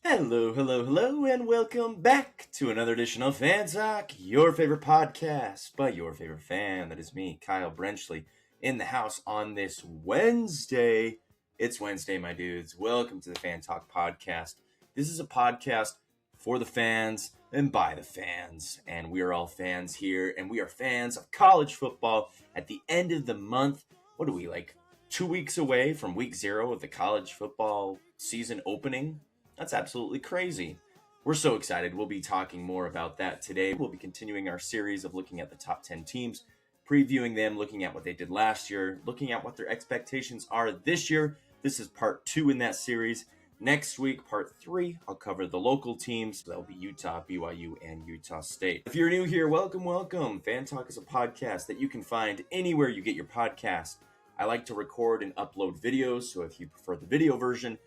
Hello, hello, hello, and welcome back to another edition of Fan Talk, your favorite podcast by your favorite fan. That is me, Kyle Brenchley, in the house on this Wednesday. It's Wednesday, my dudes. Welcome to the Fan Talk podcast. This is a podcast for the fans and by the fans, and we are all fans here, and we are fans of college football. At the end of the month, what are we, like 2 weeks away from week 0 of the college football season opening? That's absolutely crazy. We're so excited. We'll be talking more about that today. We'll be continuing our series of looking at the top 10 teams, previewing them, looking at what they did last year, looking at what their expectations are this year. This is part 2 in that series. Next week, part 3, I'll cover the local teams. That'll be Utah, BYU, and Utah State. If you're new here, welcome, welcome. Fan Talk is a podcast that you can find anywhere you get your podcast. I like to record and upload videos, so if you prefer the video version,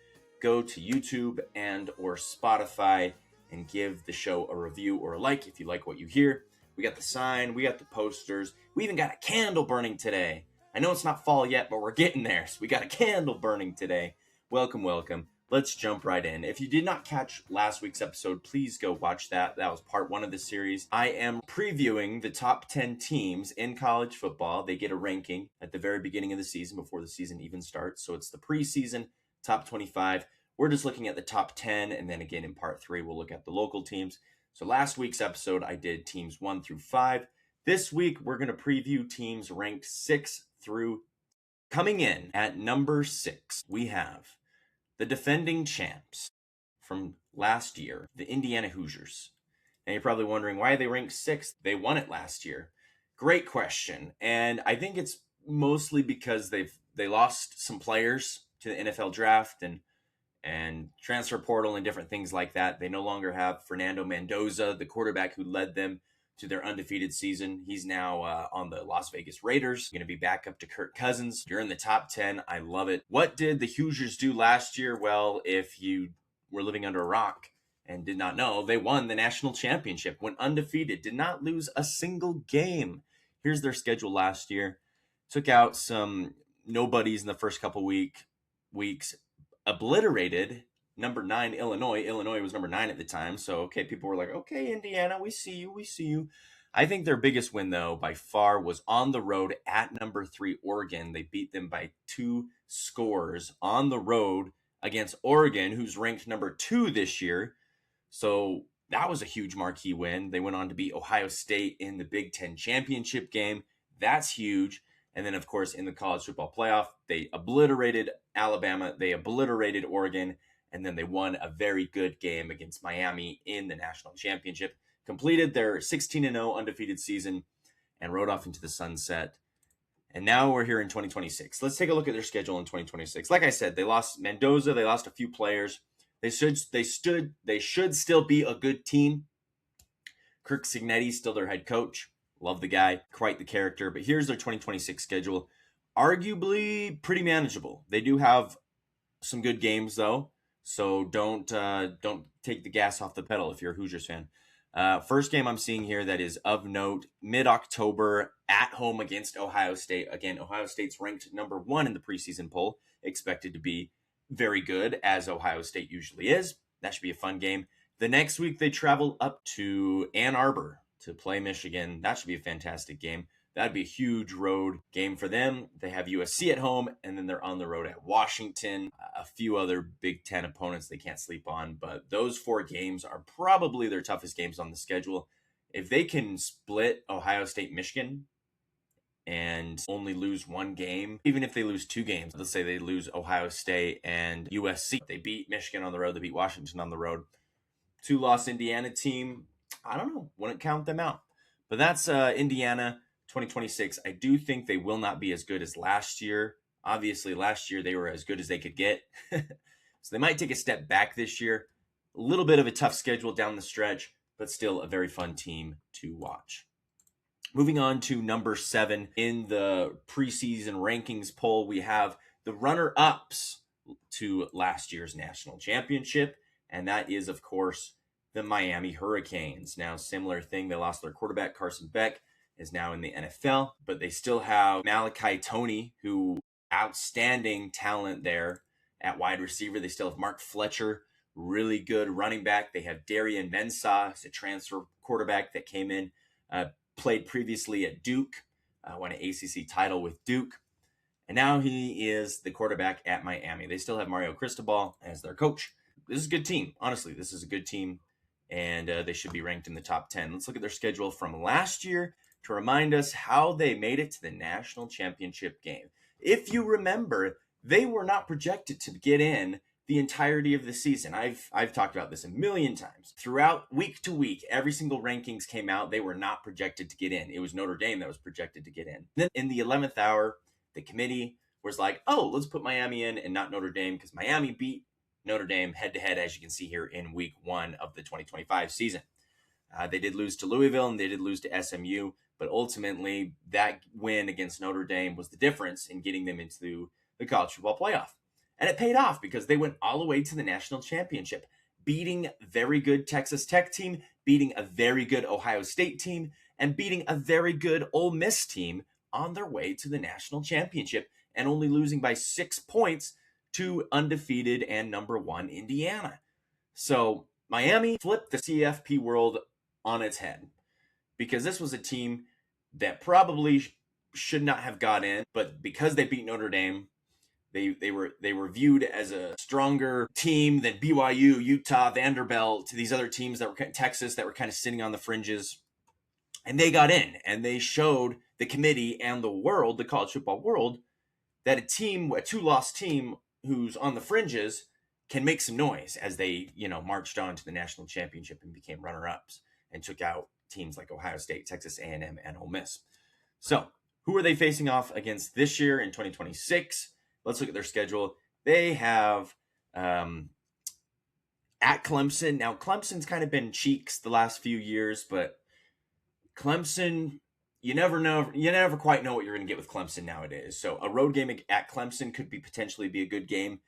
go to YouTube and or Spotify and give the show a review or a like if you like what you hear. We got the sign, we got the posters, we even got a candle burning today. I know it's not fall yet, but we're getting there, so we got a candle burning today. Welcome, welcome. Let's jump right in. If you did not catch last week's episode, please go watch that. That was part 1 of the series. I am previewing the top 10 teams in college football. They get a ranking at the very beginning of the season before the season even starts. So it's the preseason top 25. We're just looking at the top 10, and then again in part 3, we'll look at the local teams. So last week's episode, I did teams 1 through 5. This week, we're going to preview teams ranked 6 through. Coming in at number 6, we have the defending champs from last year, the Indiana Hoosiers. And you're probably wondering why they ranked 6th. They won it last year. Great question. And I think it's mostly because they lost some players to the NFL draft and transfer portal and different things like that. They no longer have Fernando Mendoza, the quarterback who led them to their undefeated season. He's now on the Las Vegas Raiders. Going to be back up to Kirk Cousins. You're in the top 10. I love it. What did the Hoosiers do last year? Well, if you were living under a rock and did not know, they won the national championship, went undefeated, did not lose a single game. Here's their schedule last year. Took out some nobodies in the first couple weeks, obliterated number 9 Illinois. Illinois was number 9 at the time. So, okay, people were like, okay, Indiana, we see you. I think their biggest win, though, by far was on the road at number 3 Oregon. They beat them by 2 scores on the road against Oregon, who's ranked number 2 this year. So that was a huge marquee win. They went on to beat Ohio State in the Big Ten championship game. That's huge. And then, of course, in the college football playoff, they obliterated Alabama, they obliterated Oregon, and then they won a very good game against Miami in the national championship, completed their 16-0 undefeated season, and rode off into the sunset. And now we're here in 2026. Let's take a look at their schedule in 2026. Like I said, they lost Mendoza, they lost a few players. They should still be a good team. Kirk Cignetti's still their head coach. Love the guy, quite the character. But here's their 2026 schedule. Arguably pretty manageable. They do have some good games, though. So don't take the gas off the pedal if you're a Hoosiers fan. First game I'm seeing here that is of note, mid-October at home against Ohio State. Again, Ohio State's ranked number 1 in the preseason poll, expected to be very good, as Ohio State usually is. That should be a fun game. The next week, they travel up to Ann Arbor to play Michigan. That should be a fantastic game. That'd be a huge road game for them. They have USC at home, and then they're on the road at Washington. A few other Big Ten opponents they can't sleep on, but those 4 games are probably their toughest games on the schedule. If they can split Ohio State, Michigan, and only lose 1 game, even if they lose 2 games, let's say they lose Ohio State and USC, they beat Michigan on the road, they beat Washington on the road. 2-loss Indiana team, I don't know, wouldn't count them out. But that's Indiana 2026. I do think they will not be as good as last year. Obviously, last year they were as good as they could get. So they might take a step back this year. A little bit of a tough schedule down the stretch, but still a very fun team to watch. Moving on to number 7 in the preseason rankings poll, we have the runner-ups to last year's national championship, and that is, of course, the Miami Hurricanes. Now, similar thing, they lost their quarterback, Carson Beck, is now in the NFL, but they still have Malachi Toney, who outstanding talent there at wide receiver. They still have Mark Fletcher, really good running back. They have Darian Mensah, a transfer quarterback that came in, played previously at Duke, won an ACC title with Duke. And now he is the quarterback at Miami. They still have Mario Cristobal as their coach. This is a good team. Honestly, this is a good team, and they should be ranked in the top 10. Let's look at their schedule from last year to remind us how they made it to the national championship game. If you remember, they were not projected to get in the entirety of the season. I've talked about this a million times. Throughout week to week, every single rankings came out. They were not projected to get in. It was Notre Dame that was projected to get in. Then in the 11th hour, the committee was like, oh, let's put Miami in and not Notre Dame, because Miami beat Notre Dame head-to-head, as you can see here, in week 1 of the 2025 season. They did lose to Louisville and they did lose to SMU, but ultimately that win against Notre Dame was the difference in getting them into the college football playoff. And it paid off because they went all the way to the national championship, beating a very good Texas Tech team, beating a very good Ohio State team, and beating a very good Ole Miss team on their way to the national championship, and only losing by 6 points to undefeated and number 1 Indiana. So Miami flipped the CFP world on its head, because this was a team that probably should not have got in, but because they beat Notre Dame, they were viewed as a stronger team than BYU, Utah, Vanderbilt, to these other teams that were Texas that were kind of sitting on the fringes. And they got in, and they showed the committee and the world, the college football world, that a 2-loss team who's on the fringes can make some noise, as they, marched on to the national championship and became runner-ups and took out teams like Ohio State, Texas A&M, and Ole Miss. So who are they facing off against this year in 2026? Let's look at their schedule. They have at Clemson. Now, Clemson's kind of been cheeks the last few years, but Clemson, you never know. You never quite know what you're going to get with Clemson nowadays. So a road game at Clemson could potentially be a good game.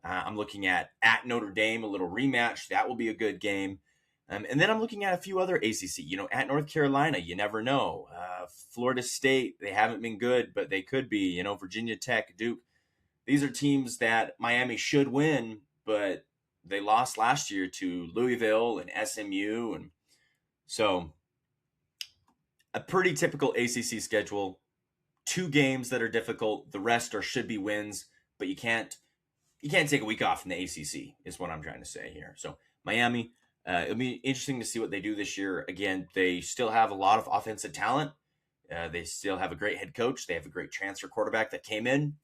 I'm looking at Notre Dame, a little rematch. That will be a good game. And then I'm looking at a few other ACC. At North Carolina, you never know. Florida State, they haven't been good, but they could be. Virginia Tech, Duke. These are teams that Miami should win, but they lost last year to Louisville and SMU. And so a pretty typical ACC schedule. 2 games that are difficult. The rest should be wins, but you can't take a week off in the ACC is what I'm trying to say here. So Miami, it'll be interesting to see what they do this year. Again, they still have a lot of offensive talent. They still have a great head coach. They have a great transfer quarterback that came in.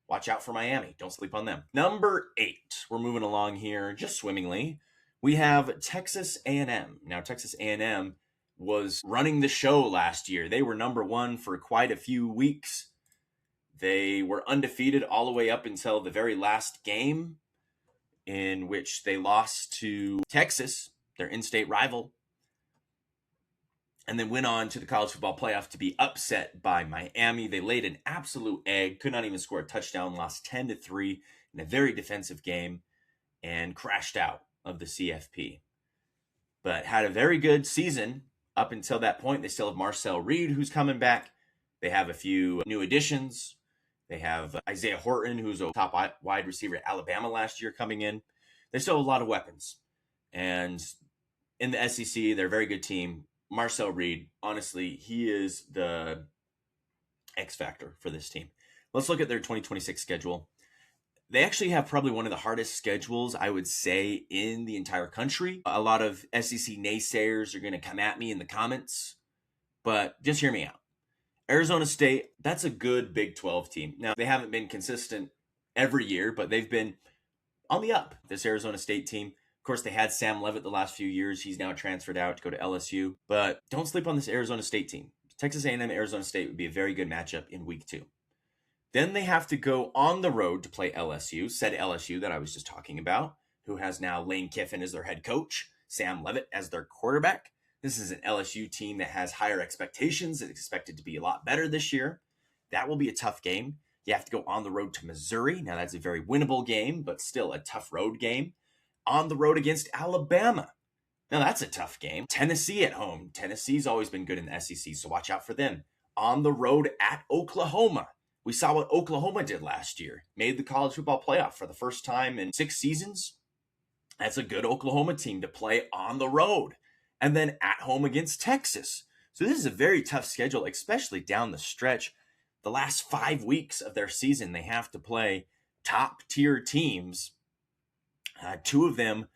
Watch out for Miami. Don't sleep on them. Number 8, we're moving along here just swimmingly. We have Texas A&M. Now, Texas A&M was running the show last year. They were number 1 for quite a few weeks. They were undefeated all the way up until the very last game, in which they lost to Texas, their in-state rival, and then went on to the college football playoff to be upset by Miami. They laid an absolute egg, could not even score a touchdown, lost 10-3 in a very defensive game, and crashed out of the CFP. But had a very good season up until that point. They still have Marcel Reed, who's coming back. They have a few new additions. They have Isaiah Horton, who's a top wide receiver at Alabama last year, coming in. They still have a lot of weapons. And in the SEC, they're a very good team. Marcel Reed, honestly, he is the X factor for this team. Let's look at their 2026 schedule. They actually have probably one of the hardest schedules, I would say, in the entire country. A lot of SEC naysayers are going to come at me in the comments, but just hear me out. Arizona State, that's a good Big 12 team. Now, they haven't been consistent every year, but they've been on the up, this Arizona State team. Of course, they had Sam Leavitt the last few years. He's now transferred out to go to LSU. But don't sleep on this Arizona State team. Texas A&M Arizona State would be a very good matchup in week 2. Then they have to go on the road to play LSU, said LSU that I was just talking about, who has now Lane Kiffin as their head coach, Sam Leavitt as their quarterback. This is an LSU team that has higher expectations. It's expected to be a lot better this year. That will be a tough game. You have to go on the road to Missouri. Now, that's a very winnable game, but still a tough road game. On the road against Alabama. Now, that's a tough game. Tennessee at home. Tennessee's always been good in the SEC, so watch out for them. On the road at Oklahoma. We saw what Oklahoma did last year. Made the college football playoff for the first time in 6 seasons. That's a good Oklahoma team to play on the road. And then at home against Texas. So this is a very tough schedule, especially down the stretch. The last 5 weeks of their season, they have to play top tier teams, two of them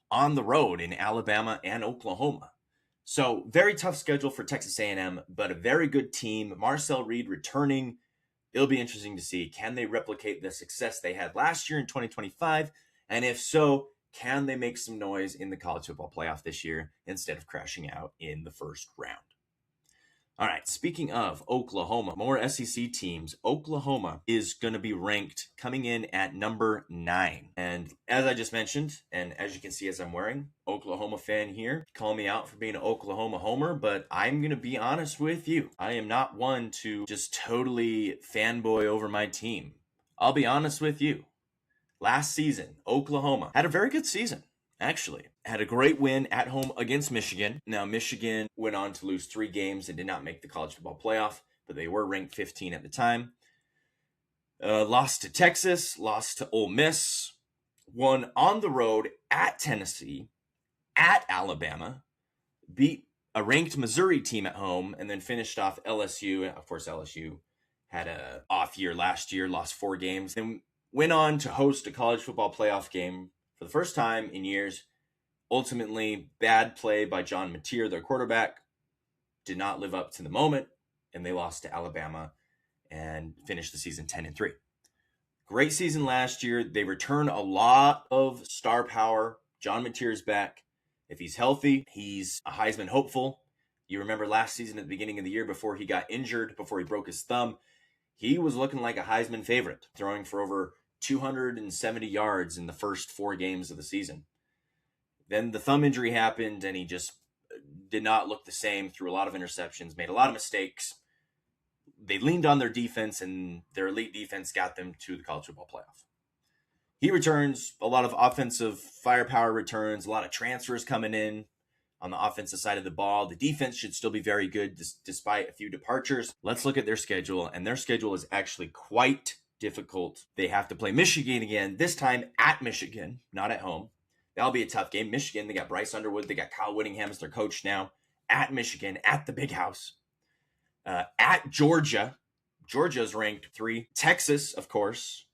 on the road in Alabama and Oklahoma. So very tough schedule for Texas A&M, but a very good team. Marcel Reed returning. It'll be interesting to see, can they replicate the success they had last year in 2025? And if so, can they make some noise in the college football playoff this year instead of crashing out in the first round? All right, speaking of Oklahoma, more SEC teams. Oklahoma is going to be ranked coming in at number 9. And as I just mentioned, and as you can see as I'm wearing, Oklahoma fan here, call me out for being an Oklahoma homer, but I'm going to be honest with you. I am not one to just totally fanboy over my team. I'll be honest with you. Last season, Oklahoma had a very good season. Actually, had a great win at home against Michigan. Now, Michigan went on to lose 3 games and did not make the college football playoff, but they were ranked 15 at the time. Lost to Texas, lost to Ole Miss, won on the road at Tennessee, at Alabama, beat a ranked Missouri team at home, and then finished off LSU. Of course, LSU had an off year last year, lost 4 games, and went on to host a college football playoff game for the first time in years. Ultimately, bad play by John Mateer, their quarterback, did not live up to the moment, and they lost to Alabama and finished the season 10-3. Great season last year. They return a lot of star power. John Mateer's back. If he's healthy, he's a Heisman hopeful. You remember last season at the beginning of the year before he got injured, before he broke his thumb, he was looking like a Heisman favorite, throwing for over 270 yards in the first 4 games of the season. Then the thumb injury happened, and he just did not look the same, threw a lot of interceptions, made a lot of mistakes. They leaned on their defense, and their elite defense got them to the college football playoff. He returns, a lot of offensive firepower returns, a lot of transfers coming in on the offensive side of the ball. The defense should still be very good despite a few departures. Let's look at their schedule, and their schedule is actually quite difficult. They have to play Michigan again, this time at Michigan, not at home. That'll be a tough game. Michigan, they got Bryce Underwood, they got Kyle Whittingham as their coach now. At Michigan, at the Big House. At Georgia. Georgia's ranked 3. Texas, of course,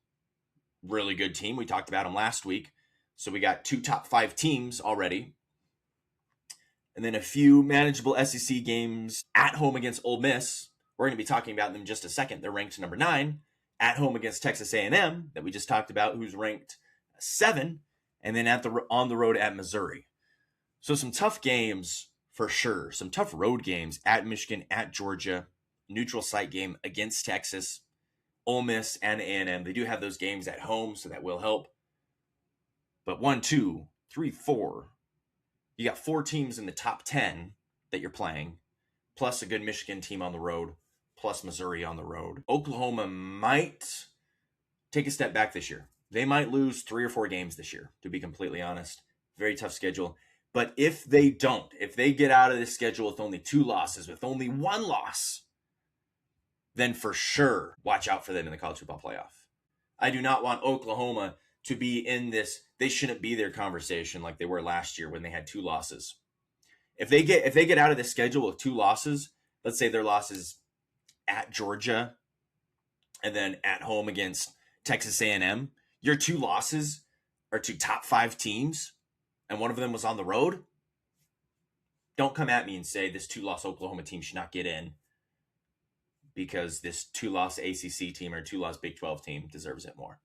really good team. We talked about them last week. So we got 2 top 5 teams already. And then a few manageable SEC games at home against Ole Miss. We're going to be talking about them in just a second. They're ranked number 9. At home against Texas A&M that we just talked about, who's ranked 7. And then on the road at Missouri. So some tough games for sure. Some tough road games at Michigan, at Georgia. Neutral site game against Texas, Ole Miss, and A&M. They do have those games at home, so that will help. But 1, 2, 3, 4. You got 4 teams in the top 10 that you're playing, plus a good Michigan team on the road, plus Missouri on the road. Oklahoma might take a step back this year. They might lose 3 or 4 games this year, to be completely honest. Very tough schedule. But if they don't, if they get out of this schedule with only 2 losses, with only 1 loss, then for sure, watch out for them in the college football playoff. I do not want Oklahoma to be in this, they shouldn't be their conversation like they were last year when they had 2 losses. If they get out of this schedule with 2 losses, let's say their losses at Georgia and then at home against Texas A&M, your 2 losses are to top 5 teams, and one of them was on the road. Don't come at me and say this 2-loss Oklahoma team should not get in because this 2-loss ACC team or 2-loss Big 12 team deserves it more.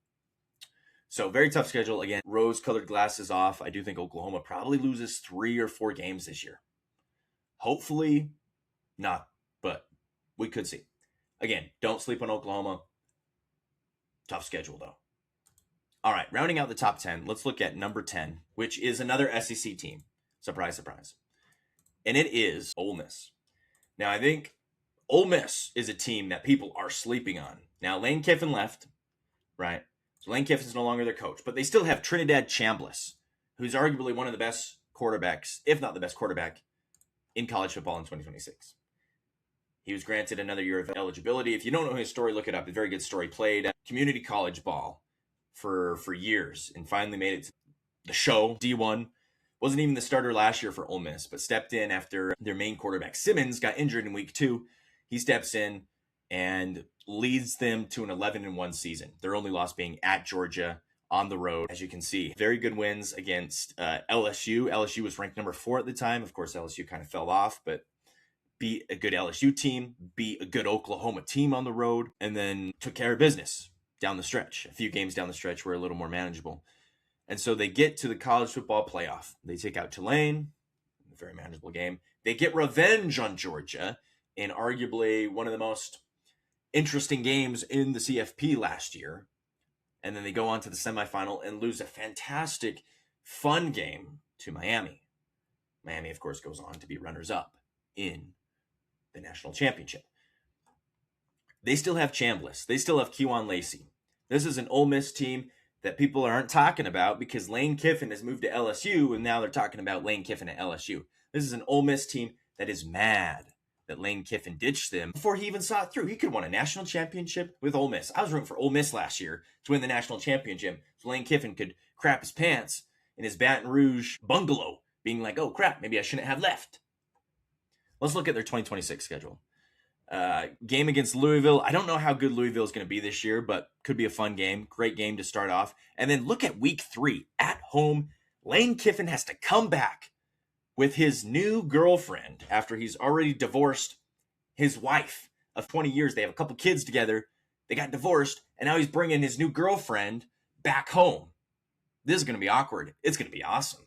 So very tough schedule. Again, rose-colored glasses off. I do think Oklahoma probably loses 3 or 4 games this year. Hopefully not, but we could see. Again, don't sleep on Oklahoma. Tough schedule, though. All right, rounding out the top 10, let's look at number 10, which is another SEC team. Surprise, surprise. And it is Ole Miss. Now, I think Ole Miss is a team that people are sleeping on. Now, Lane Kiffin left, right? So Lane Kiffin's no longer their coach, but they still have Trinidad Chambliss, who's arguably one of the best quarterbacks, if not the best quarterback, in college football in 2026. He was granted another year of eligibility. If you don't know his story, look it up. It's a very good story. Played community college ball for years and finally made it the show, D1. Wasn't even the starter last year for Ole Miss, but stepped in after their main quarterback, Simmons, got injured in week 2. He steps in and leads them to an 11-1 season. Their only loss being at Georgia on the road, as you can see. Very good wins against LSU. LSU was ranked number 4 at the time. Of course, LSU kind of fell off, but beat a good LSU team, beat a good Oklahoma team on the road, and then took care of business down the stretch. A few games down the stretch were a little more manageable. And so they get to the college football playoff. They take out Tulane, a very manageable game. They get revenge on Georgia in arguably one of the most interesting games in the CFP last year. And then they go on to the semifinal and lose a fantastic, fun game to Miami. Miami, of course, goes on to be runners-up in the national championship. They still have Chambliss. They still have Kewan Lacey. This is an Ole Miss team that people aren't talking about because Lane Kiffin has moved to LSU, and now they're talking about Lane Kiffin at LSU. This is an Ole Miss team that is mad that Lane Kiffin ditched them before he even saw it through. He could have won a national championship with Ole Miss. I was rooting for Ole Miss last year to win the national championship so Lane Kiffin could crap his pants in his Baton Rouge bungalow, being like, oh crap, maybe I shouldn't have left. Let's look at their 2026 schedule. Game against Louisville. I don't know how good Louisville is going to be this year, but could be a fun game. Great game to start off. And then look at week 3 at home. Lane Kiffin has to come back with his new girlfriend after he's already divorced his wife of 20 years. They have a couple kids together. They got divorced, and now he's bringing his new girlfriend back home. This is going to be awkward. It's going to be awesome.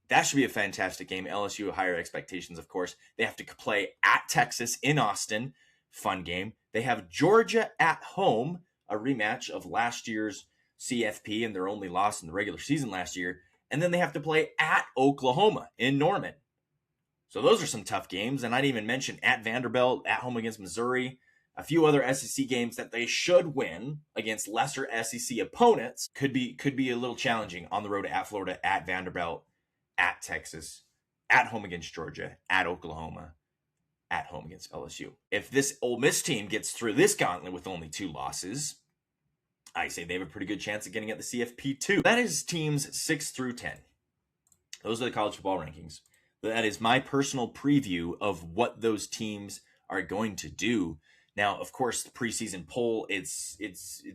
That should be a fantastic game. LSU, higher expectations, of course. They have to play at Texas in Austin. Fun game. They have Georgia at home, a rematch of last year's CFP and their only loss in the regular season last year. And then they have to play at Oklahoma in Norman. So those are some tough games. And I didn't even mention at Vanderbilt, at home against Missouri. A few other SEC games that they should win against lesser SEC opponents could be a little challenging on the road at Florida, at Vanderbilt, at Texas, at home against Georgia, at Oklahoma, at home against LSU. If this Ole Miss team gets through this gauntlet with only 2 losses, I say they have a pretty good chance of getting at the CFP too. That is teams 6 through 10. Those are the college football rankings. That is my personal preview of what those teams are going to do. Now, of course, the preseason poll, it's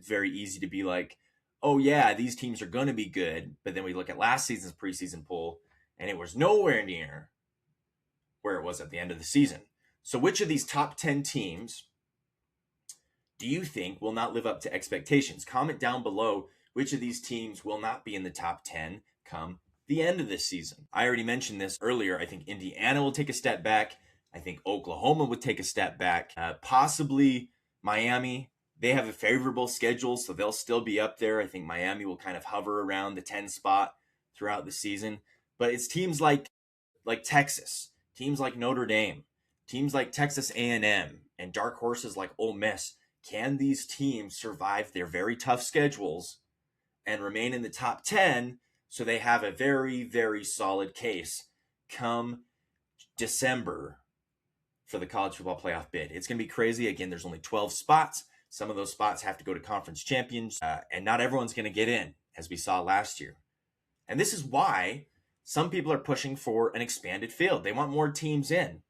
very easy to be like, oh yeah, these teams are going to be good. But then we look at last season's preseason poll, and it was nowhere near where it was at the end of the season. So which of these top 10 teams do you think will not live up to expectations? Comment down below which of these teams will not be in the top 10 come the end of this season. I already mentioned this earlier. I think Indiana will take a step back. I think Oklahoma would take a step back. Possibly Miami. They have a favorable schedule, so they'll still be up there. I think Miami will kind of hover around the 10 spot throughout the season. But it's teams like Texas, teams like Notre Dame, teams like Texas A&M, and dark horses like Ole Miss. Can these teams survive their very tough schedules and remain in the top 10 so they have a very, very solid case come December for the college football playoff bid? It's going to be crazy. Again, there's only 12 spots. Some of those spots have to go to conference champions, and not everyone's going to get in, as we saw last year. And this is why some people are pushing for an expanded field. They want more teams in.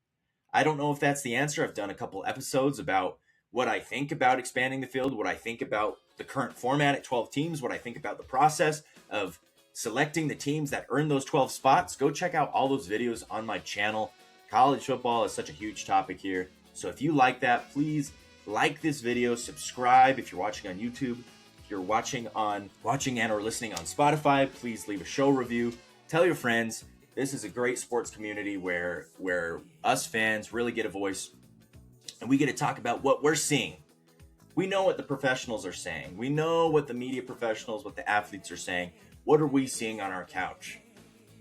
I don't know if that's the answer. I've done a couple episodes about what I think about expanding the field, what I think about the current format at 12 teams, what I think about the process of selecting the teams that earn those 12 spots. Go check out all those videos on my channel. College football is such a huge topic here. So if you like that, please like this video, subscribe if you're watching on YouTube. If you're watching and or listening on Spotify, please leave a show review. Tell your friends. This is a great sports community where us fans really get a voice, and we get to talk about what we're seeing. We know what the professionals are saying. We know what the media professionals, what the athletes are saying. What are we seeing on our couch?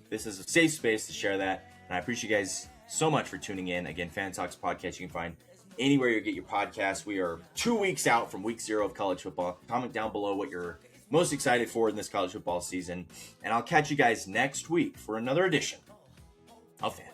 This is a safe space to share that, and I appreciate you guys so much for tuning in. Again, Fan Talks Podcast, you can find anywhere you get your podcasts. We are 2 weeks out from week 0 of college football. Comment down below what you're most excited for in this college football season, and I'll catch you guys next week for another edition of Fan